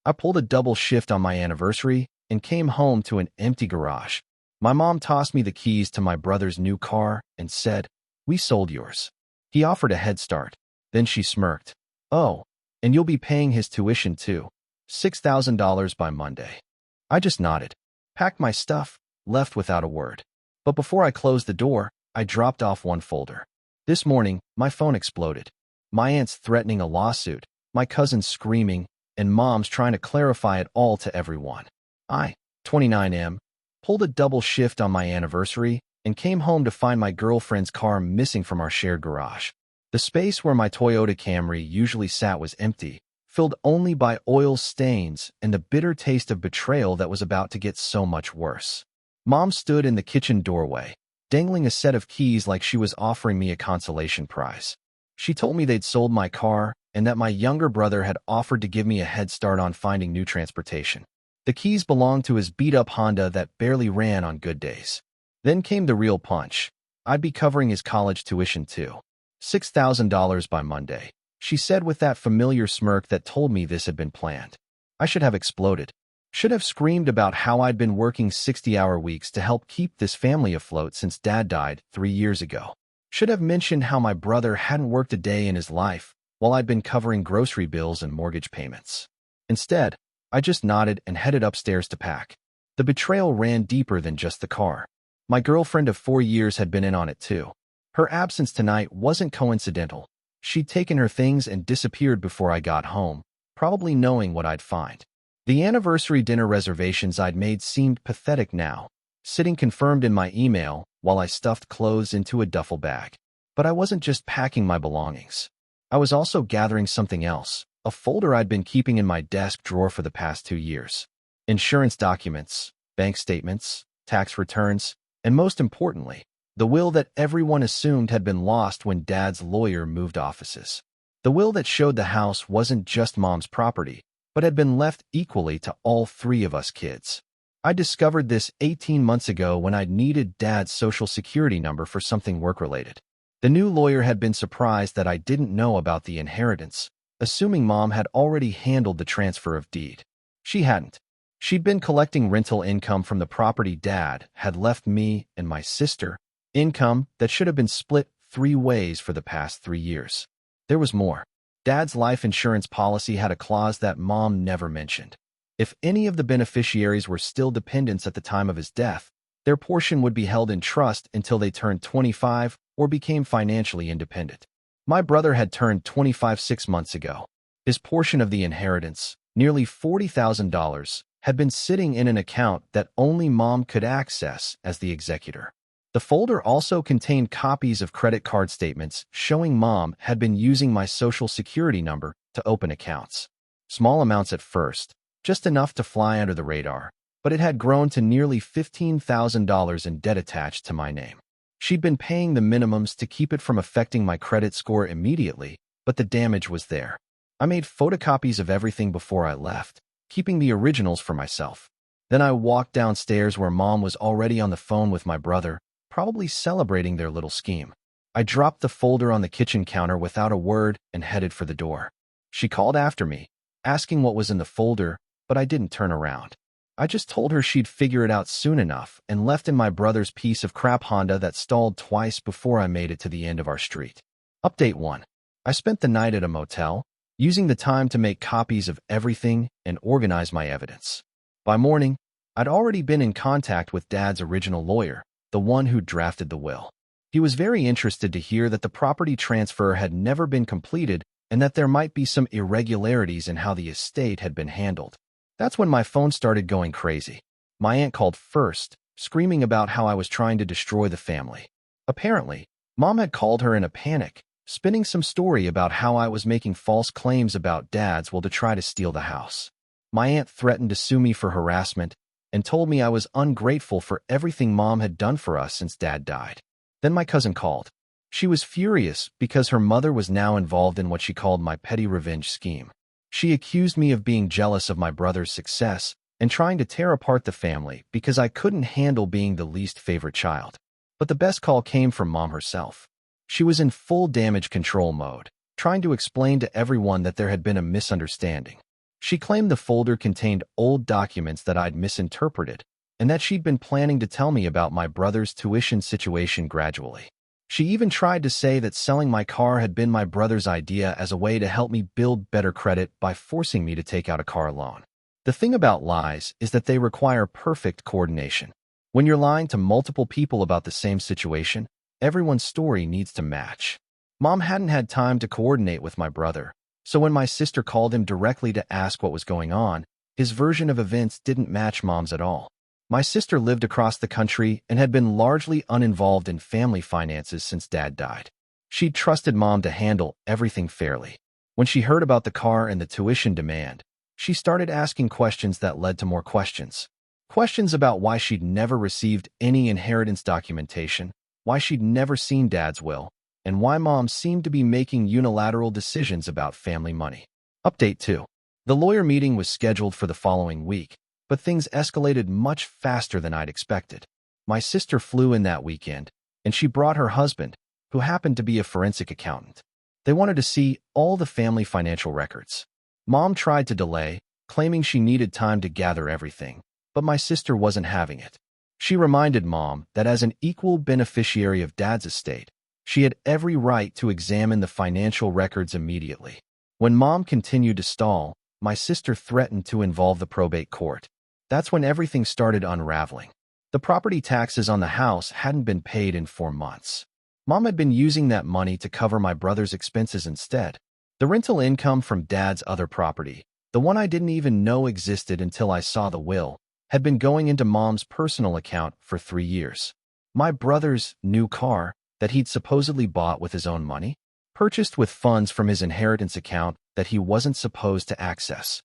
I pulled a double shift on my anniversary and came home to an empty garage. My mom tossed me the keys to my brother's new car and said, "We sold yours." He offered a head start. Then she smirked. "Oh, and you'll be paying his tuition too. $6,000 by Monday." I just nodded, packed my stuff, left without a word. But before I closed the door, I dropped off one folder. This morning, my phone exploded. My aunt's threatening a lawsuit, my cousin's screaming, and mom's trying to clarify it all to everyone. I, 29M, pulled a double shift on my anniversary and came home to find my girlfriend's car missing from our shared garage. The space where my Toyota Camry usually sat was empty, filled only by oil stains and the bitter taste of betrayal that was about to get so much worse. Mom stood in the kitchen doorway, dangling a set of keys like she was offering me a consolation prize. She told me they'd sold my car and that my younger brother had offered to give me a head start on finding new transportation. The keys belonged to his beat-up Honda that barely ran on good days. Then came the real punch. I'd be covering his college tuition too. $6,000 by Monday, she said with that familiar smirk that told me this had been planned. I should have exploded. Should have screamed about how I'd been working 60-hour weeks to help keep this family afloat since Dad died 3 years ago. Should have mentioned how my brother hadn't worked a day in his life while I'd been covering grocery bills and mortgage payments. Instead, I just nodded and headed upstairs to pack. The betrayal ran deeper than just the car. My girlfriend of 4 years had been in on it too. Her absence tonight wasn't coincidental. She'd taken her things and disappeared before I got home, probably knowing what I'd find. The anniversary dinner reservations I'd made seemed pathetic now, sitting confirmed in my email while I stuffed clothes into a duffel bag. But I wasn't just packing my belongings. I was also gathering something else, a folder I'd been keeping in my desk drawer for the past 2 years. Insurance documents, bank statements, tax returns, and most importantly, the will that everyone assumed had been lost when Dad's lawyer moved offices. The will that showed the house wasn't just Mom's property, but had been left equally to all 3 of us kids. I discovered this 18 months ago when I'd needed Dad's social security number for something work-related. The new lawyer had been surprised that I didn't know about the inheritance, assuming Mom had already handled the transfer of deed. She hadn't. She'd been collecting rental income from the property Dad had left me and my sister, income that should have been split 3 ways for the past 3 years. There was more. Dad's life insurance policy had a clause that Mom never mentioned. If any of the beneficiaries were still dependents at the time of his death, their portion would be held in trust until they turned 25 or became financially independent. My brother had turned 25 6 months ago. His portion of the inheritance, nearly $40,000, had been sitting in an account that only Mom could access as the executor. The folder also contained copies of credit card statements showing Mom had been using my social security number to open accounts. Small amounts at first, just enough to fly under the radar, but it had grown to nearly $15,000 in debt attached to my name. She'd been paying the minimums to keep it from affecting my credit score immediately, but the damage was there. I made photocopies of everything before I left, keeping the originals for myself. Then I walked downstairs where Mom was already on the phone with my brother, probably celebrating their little scheme. I dropped the folder on the kitchen counter without a word and headed for the door. She called after me, asking what was in the folder, but I didn't turn around. I just told her she'd figure it out soon enough and left in my brother's piece of crap Honda that stalled twice before I made it to the end of our street. Update 1. I spent the night at a motel, using the time to make copies of everything and organize my evidence. By morning, I'd already been in contact with Dad's original lawyer, the one who drafted the will. He was very interested to hear that the property transfer had never been completed and that there might be some irregularities in how the estate had been handled. That's when my phone started going crazy. My aunt called first, screaming about how I was trying to destroy the family. Apparently, Mom had called her in a panic, spinning some story about how I was making false claims about Dad's will to try to steal the house. My aunt threatened to sue me for harassment and told me I was ungrateful for everything Mom had done for us since Dad died. Then my cousin called. She was furious because her mother was now involved in what she called my petty revenge scheme. She accused me of being jealous of my brother's success and trying to tear apart the family because I couldn't handle being the least favorite child. But the best call came from Mom herself. She was in full damage control mode, trying to explain to everyone that there had been a misunderstanding. She claimed the folder contained old documents that I'd misinterpreted, and that she'd been planning to tell me about my brother's tuition situation gradually. She even tried to say that selling my car had been my brother's idea as a way to help me build better credit by forcing me to take out a car loan. The thing about lies is that they require perfect coordination. When you're lying to multiple people about the same situation, everyone's story needs to match. Mom hadn't had time to coordinate with my brother, so when my sister called him directly to ask what was going on, his version of events didn't match Mom's at all. My sister lived across the country and had been largely uninvolved in family finances since Dad died. She'd trusted Mom to handle everything fairly. When she heard about the car and the tuition demand, she started asking questions that led to more questions. Questions about why she'd never received any inheritance documentation, why she'd never seen Dad's will, and why Mom seemed to be making unilateral decisions about family money. Update 2. The lawyer meeting was scheduled for the following week, but things escalated much faster than I'd expected. My sister flew in that weekend, and she brought her husband, who happened to be a forensic accountant. They wanted to see all the family financial records. Mom tried to delay, claiming she needed time to gather everything, but my sister wasn't having it. She reminded Mom that as an equal beneficiary of Dad's estate, she had every right to examine the financial records immediately. When Mom continued to stall, my sister threatened to involve the probate court. That's when everything started unraveling. The property taxes on the house hadn't been paid in 4 months. Mom had been using that money to cover my brother's expenses instead. The rental income from Dad's other property, the one I didn't even know existed until I saw the will, had been going into Mom's personal account for 3 years. My brother's new car, that he'd supposedly bought with his own money, purchased with funds from his inheritance account that he wasn't supposed to access.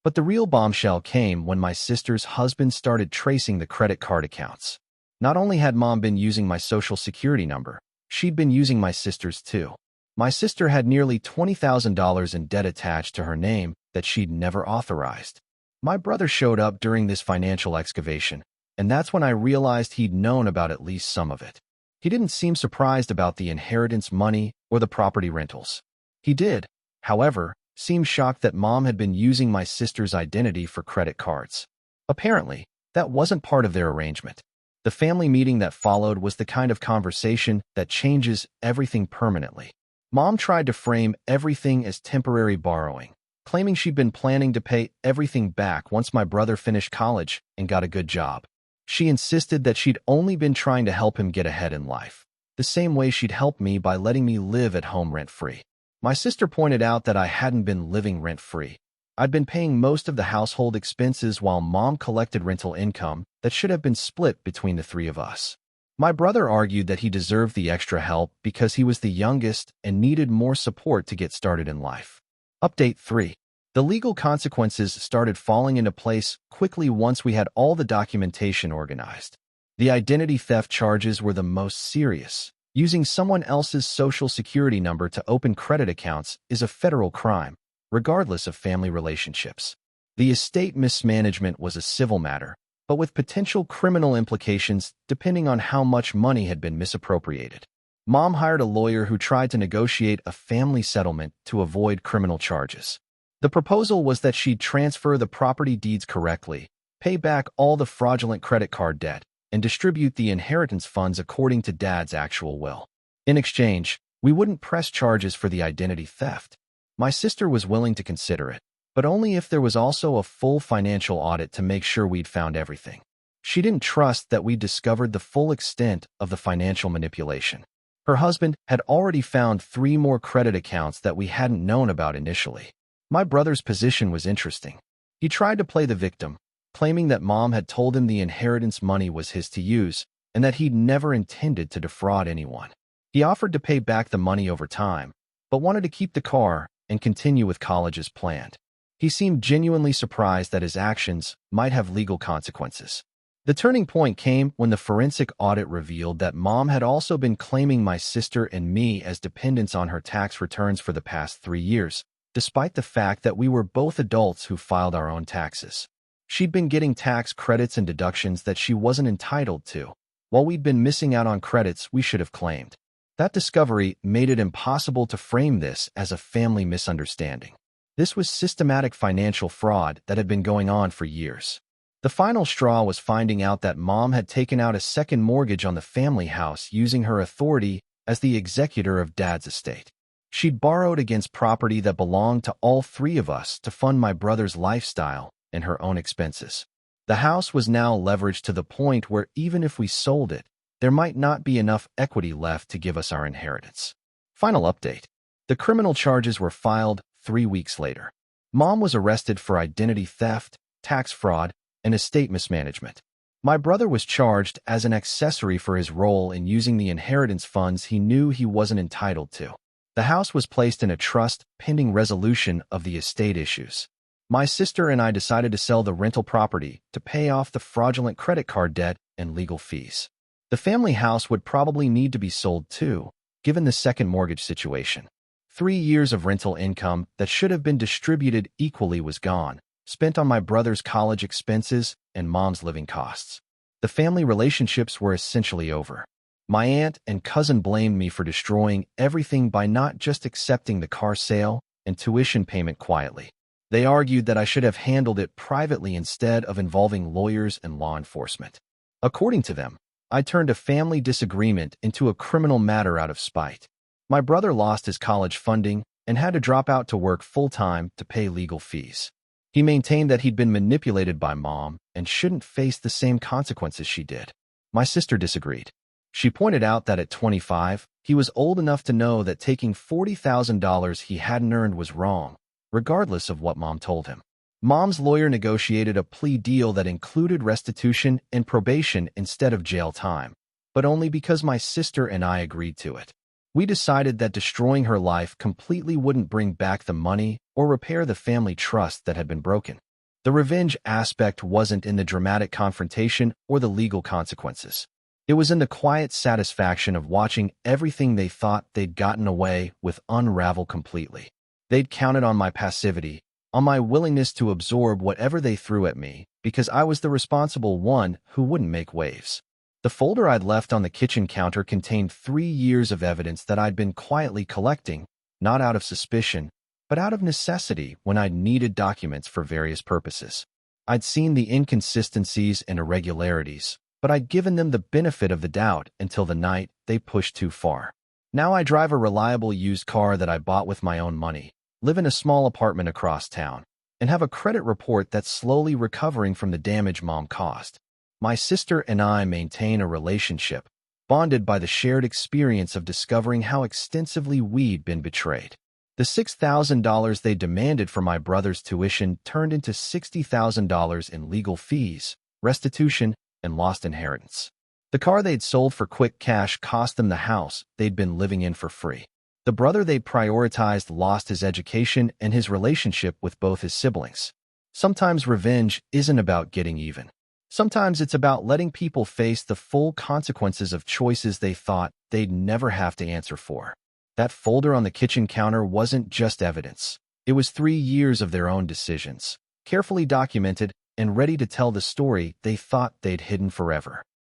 But the real bombshell came when my sister's husband started tracing the credit card accounts. Not only had Mom been using my social security number, she'd been using my sister's too. My sister had nearly $20,000 in debt attached to her name that she'd never authorized. My brother showed up during this financial excavation, and that's when I realized he'd known about at least some of it. He didn't seem surprised about the inheritance money or the property rentals. He did, however, seemed shocked that Mom had been using my sister's identity for credit cards. Apparently, that wasn't part of their arrangement. The family meeting that followed was the kind of conversation that changes everything permanently. Mom tried to frame everything as temporary borrowing, claiming she'd been planning to pay everything back once my brother finished college and got a good job. She insisted that she'd only been trying to help him get ahead in life, the same way she'd helped me by letting me live at home rent-free. My sister pointed out that I hadn't been living rent-free. I'd been paying most of the household expenses while Mom collected rental income that should have been split between the 3 of us. My brother argued that he deserved the extra help because he was the youngest and needed more support to get started in life. Update 3. The legal consequences started falling into place quickly once we had all the documentation organized. The identity theft charges were the most serious. Using someone else's social security number to open credit accounts is a federal crime, regardless of family relationships. The estate mismanagement was a civil matter, but with potential criminal implications depending on how much money had been misappropriated. Mom hired a lawyer who tried to negotiate a family settlement to avoid criminal charges. The proposal was that she'd transfer the property deeds correctly, pay back all the fraudulent credit card debt, and distribute the inheritance funds according to Dad's actual will. In exchange, we wouldn't press charges for the identity theft. My sister was willing to consider it, but only if there was also a full financial audit to make sure we'd found everything. She didn't trust that we'd discovered the full extent of the financial manipulation. Her husband had already found 3 more credit accounts that we hadn't known about initially. My brother's position was interesting. He tried to play the victim, claiming that Mom had told him the inheritance money was his to use and that he'd never intended to defraud anyone. He offered to pay back the money over time, but wanted to keep the car and continue with college as planned. He seemed genuinely surprised that his actions might have legal consequences. The turning point came when the forensic audit revealed that Mom had also been claiming my sister and me as dependents on her tax returns for the past 3 years, despite the fact that we were both adults who filed our own taxes. She'd been getting tax credits and deductions that she wasn't entitled to, while we'd been missing out on credits we should have claimed. That discovery made it impossible to frame this as a family misunderstanding. This was systematic financial fraud that had been going on for years. The final straw was finding out that Mom had taken out a second mortgage on the family house using her authority as the executor of Dad's estate. She'd borrowed against property that belonged to all three of us to fund my brother's lifestyle and her own expenses. The house was now leveraged to the point where even if we sold it, there might not be enough equity left to give us our inheritance. Final update. The criminal charges were filed 3 weeks later. Mom was arrested for identity theft, tax fraud, and estate mismanagement. My brother was charged as an accessory for his role in using the inheritance funds he knew he wasn't entitled to. The house was placed in a trust pending resolution of the estate issues. My sister and I decided to sell the rental property to pay off the fraudulent credit card debt and legal fees. The family house would probably need to be sold too, given the second mortgage situation. 3 years of rental income that should have been distributed equally was gone, spent on my brother's college expenses and Mom's living costs. The family relationships were essentially over. My aunt and cousin blamed me for destroying everything by not just accepting the car sale and tuition payment quietly. They argued that I should have handled it privately instead of involving lawyers and law enforcement. According to them, I turned a family disagreement into a criminal matter out of spite. My brother lost his college funding and had to drop out to work full-time to pay legal fees. He maintained that he'd been manipulated by Mom and shouldn't face the same consequences she did. My sister disagreed. She pointed out that at 25, he was old enough to know that taking $40,000 he hadn't earned was wrong, regardless of what Mom told him. Mom's lawyer negotiated a plea deal that included restitution and probation instead of jail time, but only because my sister and I agreed to it. We decided that destroying her life completely wouldn't bring back the money or repair the family trust that had been broken. The revenge aspect wasn't in the dramatic confrontation or the legal consequences. It was in the quiet satisfaction of watching everything they thought they'd gotten away with unravel completely. They'd counted on my passivity, on my willingness to absorb whatever they threw at me, because I was the responsible one who wouldn't make waves. The folder I'd left on the kitchen counter contained 3 years of evidence that I'd been quietly collecting, not out of suspicion, but out of necessity when I'd needed documents for various purposes. I'd seen the inconsistencies and irregularities, but I'd given them the benefit of the doubt until the night they pushed too far. Now I drive a reliable used car that I bought with my own money, live in a small apartment across town, and have a credit report that's slowly recovering from the damage Mom caused. My sister and I maintain a relationship, bonded by the shared experience of discovering how extensively we'd been betrayed. The $6,000 they demanded for my brother's tuition turned into $60,000 in legal fees, restitution, and lost inheritance. The car they'd sold for quick cash cost them the house they'd been living in for free. The brother they prioritized lost his education and his relationship with both his siblings. Sometimes revenge isn't about getting even. Sometimes it's about letting people face the full consequences of choices they thought they'd never have to answer for. That folder on the kitchen counter wasn't just evidence. It was 3 years of their own decisions, carefully documented and ready to tell the story they thought they'd hidden forever.